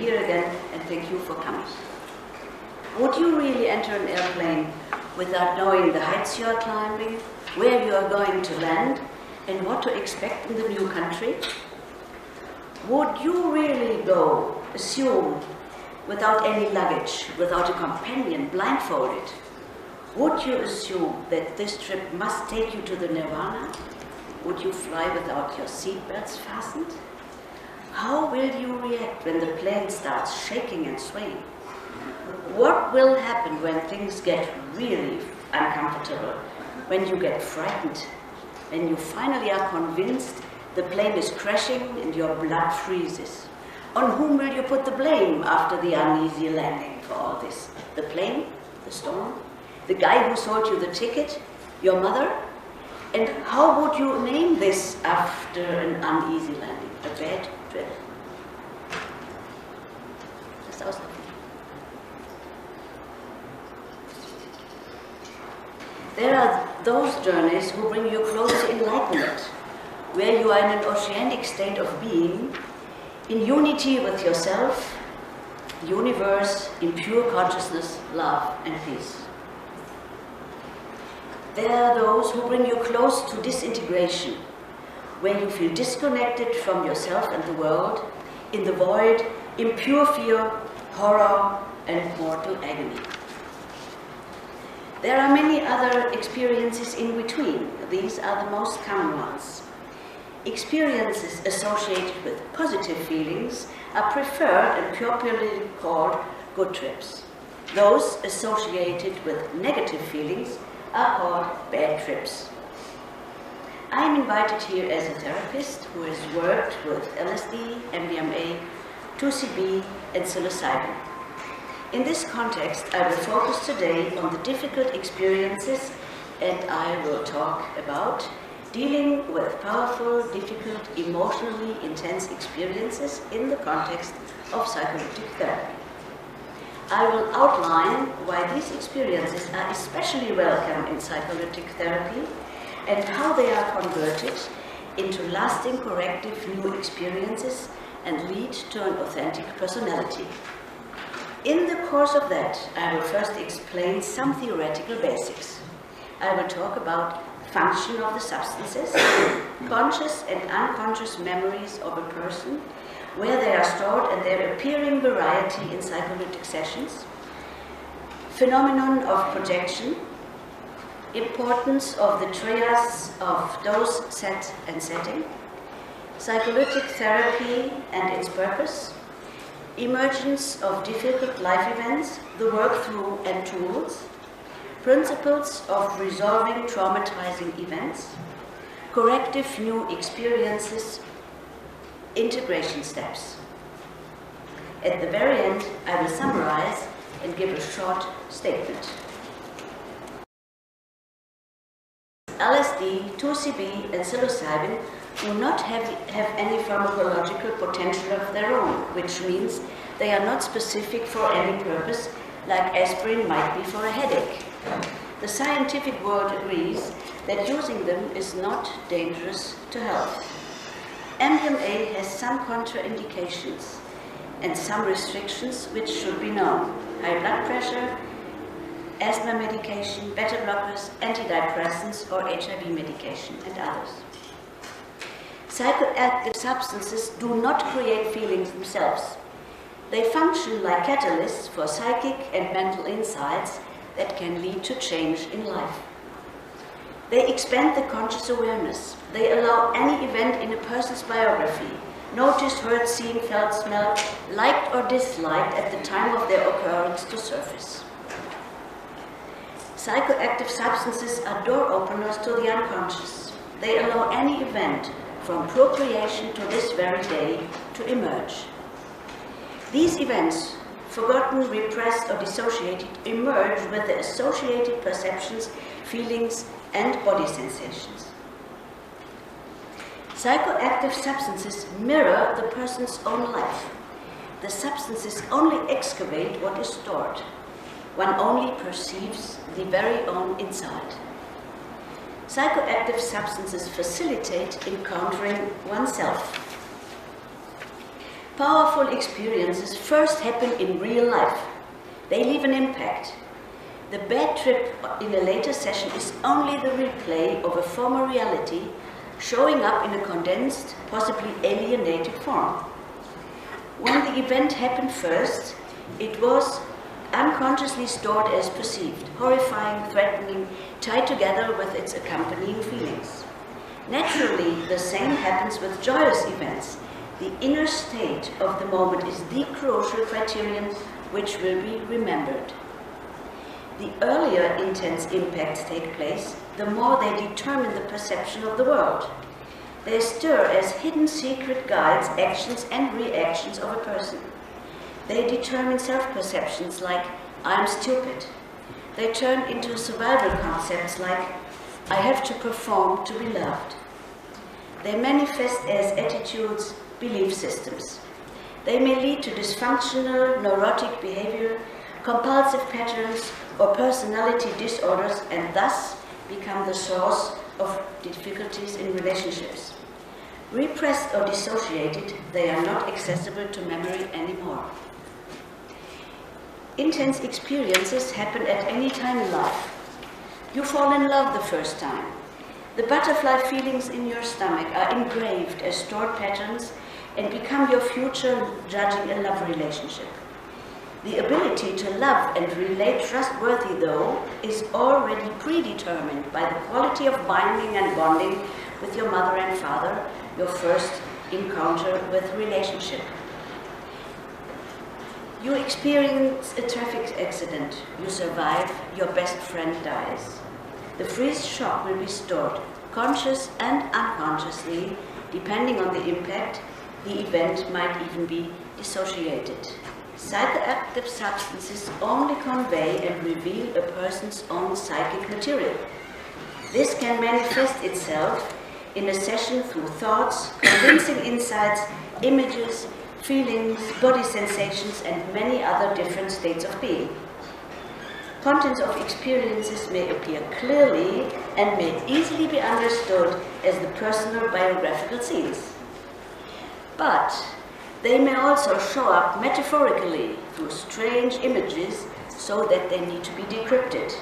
here again, and thank you for coming. Would you really enter an airplane without knowing the heights you are climbing, where you are going to land, and what to expect in the new country? Would you really go, assume, without any luggage, without a companion, blindfolded? Would you assume that this trip must take you to the nirvana? Would you fly without your seatbelts fastened? How will you react when the plane starts shaking and swaying? What will happen when things get really uncomfortable, when you get frightened, when you finally are convinced the plane is crashing and your blood freezes? On whom will you put the blame after the uneasy landing for all this? The plane? The storm? The guy who sold you the ticket? Your mother? And how would you name this after an uneasy landing? A bad trip? Just ausdrücken. There are those journeys who bring you close to enlightenment, where you are in an oceanic state of being, in unity with yourself, the universe, in pure consciousness, love, and peace. There are those who bring you close to disintegration, where you feel disconnected from yourself and the world, in the void, in pure fear, horror, and mortal agony. There are many other experiences in between. These are the most common ones. Experiences associated with positive feelings are preferred and popularly called good trips. Those associated with negative feelings are called bad trips. I am invited here as a therapist who has worked with LSD, MDMA, 2CB, and psilocybin. In this context, I will focus today on the difficult experiences, and I will talk about dealing with powerful, difficult, emotionally intense experiences in the context of psychoanalytic therapy. I will outline why these experiences are especially welcome in psychoanalytic therapy and how they are converted into lasting corrective new experiences and lead to an authentic personality. In the course of that, I will first explain some theoretical basics. I will talk about function of the substances, conscious and unconscious memories of a person, where they are stored and their appearing variety in psychoanalytic sessions, phenomenon of projection, importance of the trias of dose, set, and setting, psychoanalytic therapy and its purpose, emergence of difficult life events, the work through and tools, principles of resolving traumatizing events, corrective new experiences, integration steps. At the very end, I will summarize and give a short statement. LSD, 2CB, and psilocybin do not have any pharmacological potential of their own, which means they are not specific for any purpose, like aspirin might be for a headache. The scientific world agrees that using them is not dangerous to health. MDMA has some contraindications and some restrictions which should be known: high blood pressure, asthma medication, beta blockers, antidepressants, or HIV medication, and others. Psychoactive substances do not create feelings themselves. They function like catalysts for psychic and mental insights that can lead to change in life. They expand the conscious awareness. They allow any event in a person's biography, noticed, heard, seen, felt, smelled, liked or disliked at the time of their occurrence, to surface. Psychoactive substances are door openers to the unconscious. They allow any event, from procreation to this very day, to emerge. These events, forgotten, repressed, or dissociated, emerge with the associated perceptions, feelings, and body sensations. Psychoactive substances mirror the person's own life. The substances only excavate what is stored. One only perceives the very own inside. Psychoactive substances facilitate encountering oneself. Powerful experiences first happen in real life. They leave an impact. The bad trip in a later session is only the replay of a former reality showing up in a condensed, possibly alienated form. When the event happened first, it was unconsciously stored as perceived, horrifying, threatening, tied together with its accompanying feelings. Naturally, the same happens with joyous events. The inner state of the moment is the crucial criterion which will be remembered. The earlier intense impacts take place, the more they determine the perception of the world. They stir as hidden secret guides actions and reactions of a person. They determine self-perceptions like, I am stupid. They turn into survival concepts like, I have to perform to be loved. They manifest as attitudes, belief systems. They may lead to dysfunctional, neurotic behavior, compulsive patterns, or personality disorders, and thus become the source of difficulties in relationships. Repressed or dissociated, they are not accessible to memory anymore. Intense experiences happen at any time in life. You fall in love the first time. The butterfly feelings in your stomach are engraved as stored patterns and become your future judging a love relationship. The ability to love and relate trustworthy, though, is already predetermined by the quality of binding and bonding with your mother and father, your first encounter with relationship. You experience a traffic accident, you survive, your best friend dies. The freeze shock will be stored, conscious and unconsciously, depending on the impact. The event might even be dissociated. Psychoactive substances only convey and reveal a person's own psychic material. This can manifest itself in a session through thoughts, convincing insights, images, feelings, body sensations, and many other different states of being. Contents of experiences may appear clearly and may easily be understood as the personal biographical scenes. But they may also show up metaphorically through strange images so that they need to be decrypted.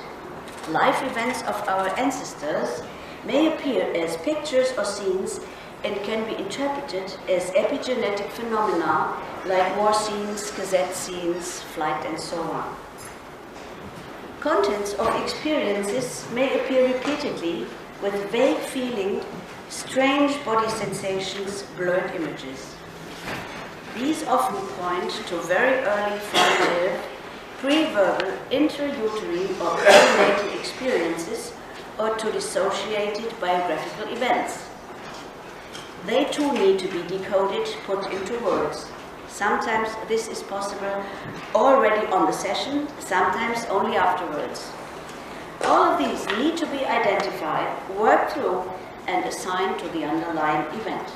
Life events of our ancestors may appear as pictures or scenes and can be interpreted as epigenetic phenomena like war scenes, cassette scenes, flight, and so on. Contents of experiences may appear repeatedly with vague feeling, strange body sensations, blurred images. These often point to very early formative, pre-verbal, intrauterine or perinatal experiences or to dissociated biographical events. They too need to be decoded, put into words. Sometimes this is possible already on the session, sometimes only afterwards. All of these need to be identified, worked through, and assigned to the underlying event.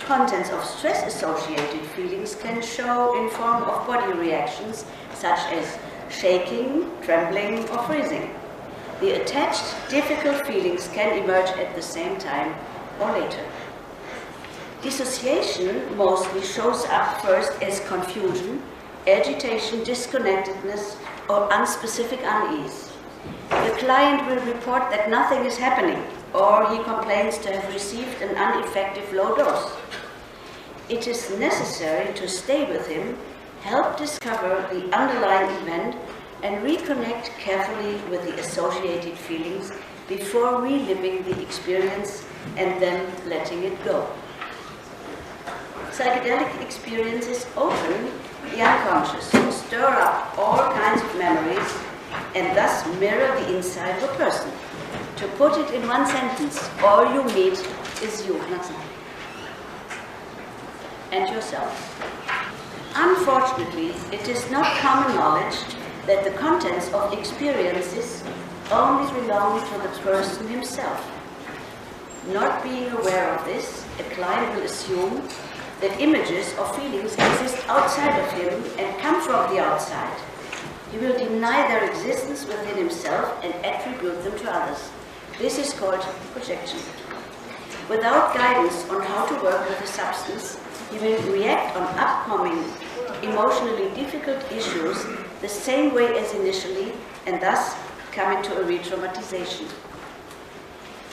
Contents of stress-associated feelings can show in form of body reactions such as shaking, trembling, or freezing. The attached, difficult feelings can emerge at the same time or later. Dissociation mostly shows up first as confusion, agitation, disconnectedness, or unspecific unease. The client will report that nothing is happening, or he complains to have received an ineffective low dose. It is necessary to stay with him, help discover the underlying event, and reconnect carefully with the associated feelings before reliving the experience and then letting it go. Psychedelic experiences open the unconscious, stir up all kinds of memories, and thus mirror the inside of a person. To put it in one sentence, all you need is you, and yourself. Unfortunately, it is not common knowledge that the contents of experiences only belong to the person himself. Not being aware of this, a client will assume that images or feelings exist outside of him and come from the outside. He will deny their existence within himself and attribute them to others. This is called projection. Without guidance on how to work with a substance, He will react on upcoming emotionally difficult issues the same way as initially, and thus come into a re-traumatization.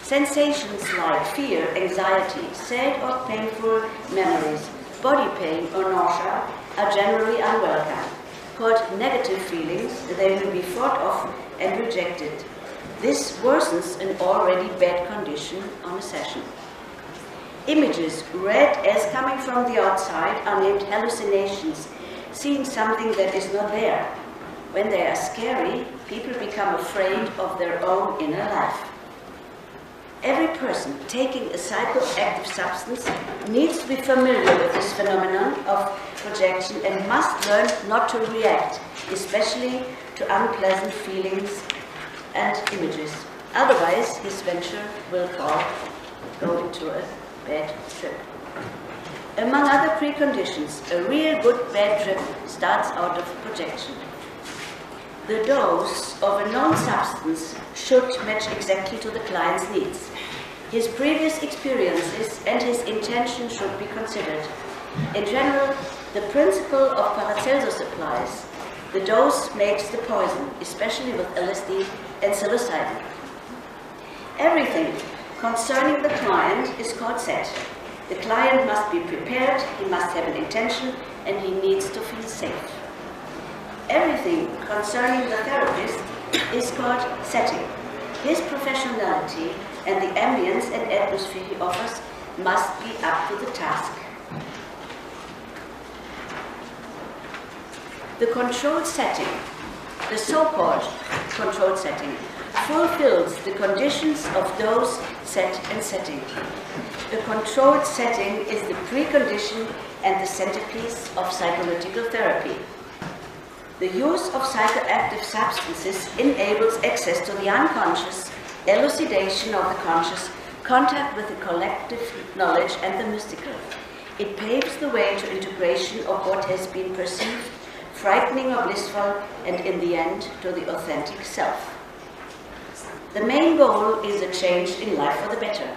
Sensations like fear, anxiety, sad or painful memories, body pain or nausea are generally unwelcome. Called negative feelings, they will be fought off and rejected. This worsens an already bad condition on a session. Images read as coming from the outside are named hallucinations, seeing something that is not there. When they are scary, people become afraid of their own inner life. Every person taking a psychoactive substance needs to be familiar with this phenomenon of projection and must learn not to react, especially to unpleasant feelings and images. Otherwise, his venture will go into a bad trip. Among other preconditions, a real good bad trip starts out of projection. The dose of a known substance should match exactly to the client's needs. His previous experiences and his intention should be considered. In general, the principle of Paracelsus applies. The dose makes the poison, especially with LSD and psilocybin. Everything concerning the client is called set. The client must be prepared, he must have an intention, and he needs to feel safe. Everything concerning the therapist is called setting. His professionality and the ambience and atmosphere he offers must be up to the task. The controlled setting, the so-called controlled setting, fulfills the conditions of those set and setting. The controlled setting is the precondition and the centerpiece of psychoanalytical therapy. The use of psychoactive substances enables access to the unconscious, elucidation of the conscious, contact with the collective knowledge and the mystical. It paves the way to integration of what has been perceived, frightening or blissful, and in the end, to the authentic self. The main goal is a change in life for the better.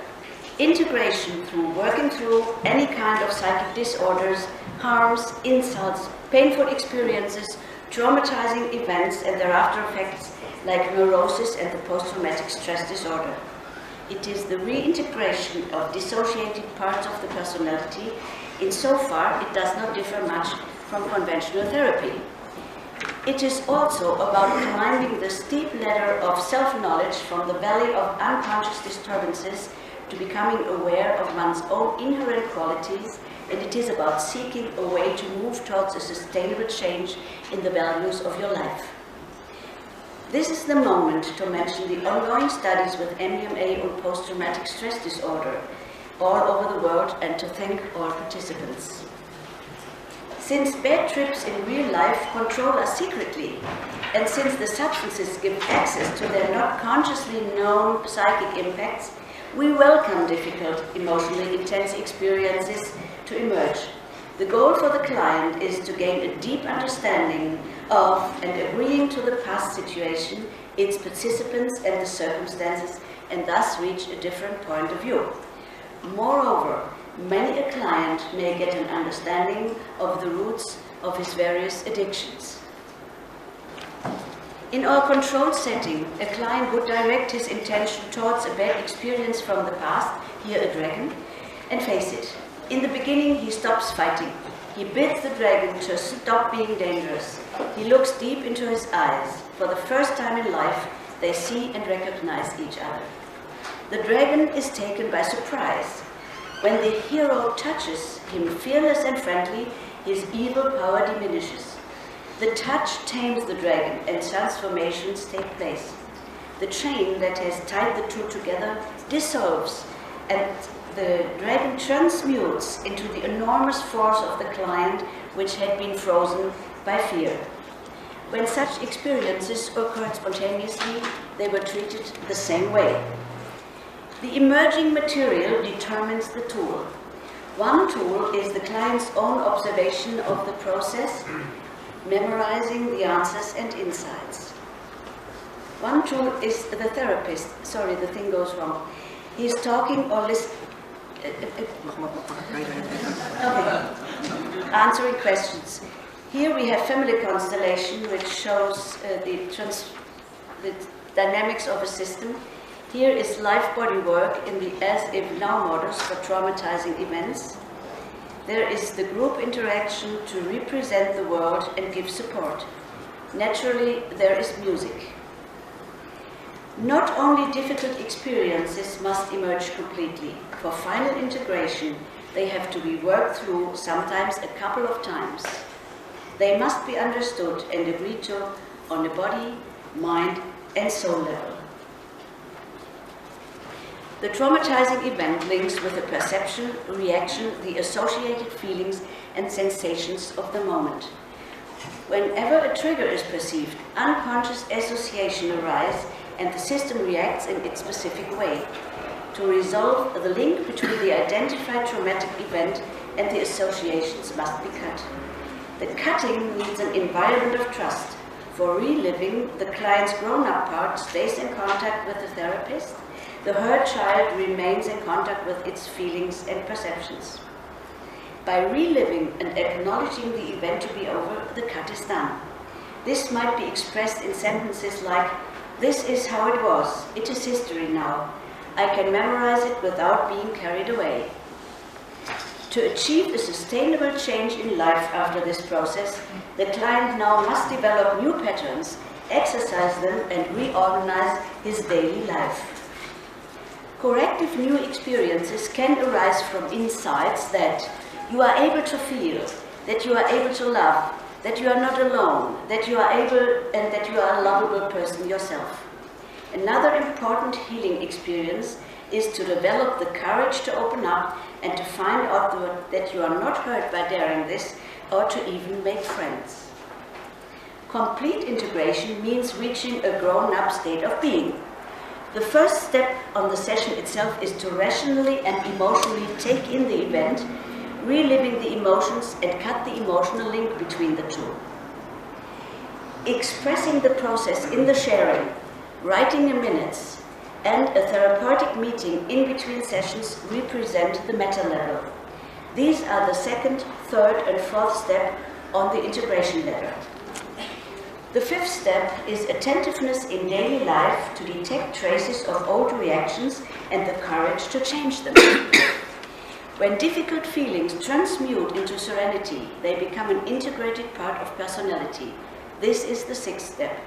Integration through working through any kind of psychic disorders, harms, insults, painful experiences, traumatizing events and their after effects like neurosis and the post-traumatic stress disorder. It is the reintegration of dissociated parts of the personality. Insofar, it does not differ much from conventional therapy. It is also about climbing the steep ladder of self-knowledge from the valley of unconscious disturbances to becoming aware of one's own inherent qualities, and it is about seeking a way to move towards a sustainable change in the values of your life. This is the moment to mention the ongoing studies with MDMA on post-traumatic stress disorder all over the world and to thank all participants. Since bad trips in real life control us secretly, and since the substances give access to their not consciously known psychic impacts, we welcome difficult, emotionally intense experiences to emerge. The goal for the client is to gain a deep understanding of and agreeing to the past situation, its participants and the circumstances, and thus reach a different point of view. Moreover, many a client may get an understanding of the roots of his various addictions. In our controlled setting, a client would direct his intention towards a bad experience from the past, here a dragon, and face it. In the beginning, he stops fighting. He bids the dragon to stop being dangerous. He looks deep into his eyes. For the first time in life, they see and recognize each other. The dragon is taken by surprise. When the hero touches him fearless and friendly, his evil power diminishes. The touch tames the dragon and transformations take place. The chain that has tied the two together dissolves and the dragon transmutes into the enormous force of the client which had been frozen by fear. When such experiences occurred spontaneously, they were treated the same way. The emerging material determines the tool. One tool is the client's own observation of the process, memorizing the answers and insights. One tool is the therapist. Sorry, the thing goes wrong. He's talking or listening. Answering questions. Here we have family constellation, which shows the dynamics of a system. Here is life body work in the as-if-now modus for traumatizing events. There is the group interaction to represent the world and give support. Naturally, there is music. Not only difficult experiences must emerge completely. For final integration, they have to be worked through, sometimes a couple of times. They must be understood and agreed to on the body, mind, and soul level. The traumatizing event links with the perception, reaction, the associated feelings and sensations of the moment. Whenever a trigger is perceived, unconscious association arises and the system reacts in its specific way. To resolve the link between the identified traumatic event and the associations must be cut. The cutting needs an environment of trust. For reliving, the client's grown-up part stays in contact with the therapist. The hurt child remains in contact with its feelings and perceptions. By reliving and acknowledging the event to be over, the cut is done. This might be expressed in sentences like, "This is how it was. It is history now. I can memorize it without being carried away." To achieve a sustainable change in life after this process, the client now must develop new patterns, exercise them, and reorganize his daily life. Corrective new experiences can arise from insights that you are able to feel, that you are able to love, that you are not alone, that you are able and that you are a lovable person yourself. Another important healing experience is to develop the courage to open up and to find out that you are not hurt by daring this, or to even make friends. Complete integration means reaching a grown-up state of being. The first step on the session itself is to rationally and emotionally take in the event, reliving the emotions and cut the emotional link between the two. Expressing the process in the sharing, writing in minutes, and a therapeutic meeting in between sessions represent the meta level. These are the second, third, and fourth step on the integration ladder. The fifth step is attentiveness in daily life to detect traces of old reactions and the courage to change them. When difficult feelings transmute into serenity, they become an integrated part of personality. This is the sixth step.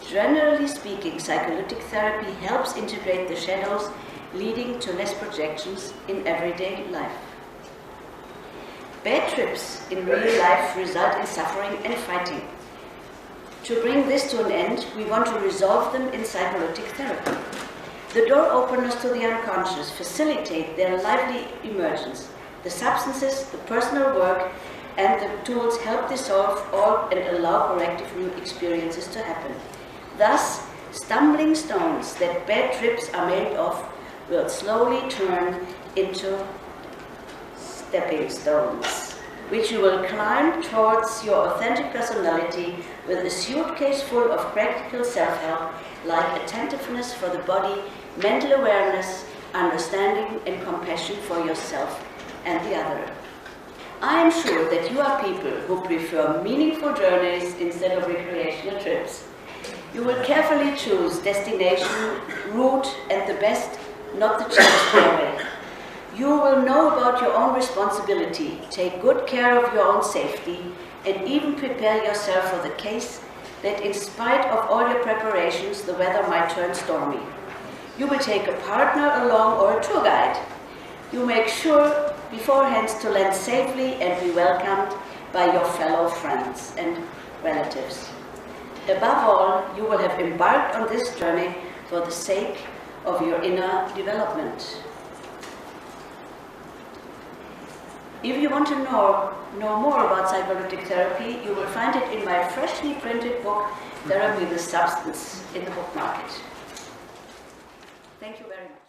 Generally speaking, psycholytic therapy helps integrate the shadows, leading to less projections in everyday life. Bad trips in real life result in suffering and fighting. To bring this to an end, we want to resolve them in psycholytic therapy. The door openers to the unconscious facilitate their lively emergence. The substances, the personal work, and the tools help dissolve all and allow corrective new experiences to happen. Thus, stumbling stones that bad trips are made of will slowly turn into stepping stones, which you will climb towards your authentic personality with a suitcase full of practical self-help, like attentiveness for the body, mental awareness, understanding, and compassion for yourself and the other. I am sure that you are people who prefer meaningful journeys instead of recreational trips. You will carefully choose destination, route, and the best, not the cheapest way. You will know about your own responsibility, take good care of your own safety, and even prepare yourself for the case that in spite of all your preparations, the weather might turn stormy. You will take a partner along or a tour guide. You make sure beforehand to land safely and be welcomed by your fellow friends and relatives. Above all, you will have embarked on this journey for the sake of your inner development. If you want to know more about psycholytic therapy, you will find it in my freshly printed book, Therapy with Substance, in the book market. Thank you very much.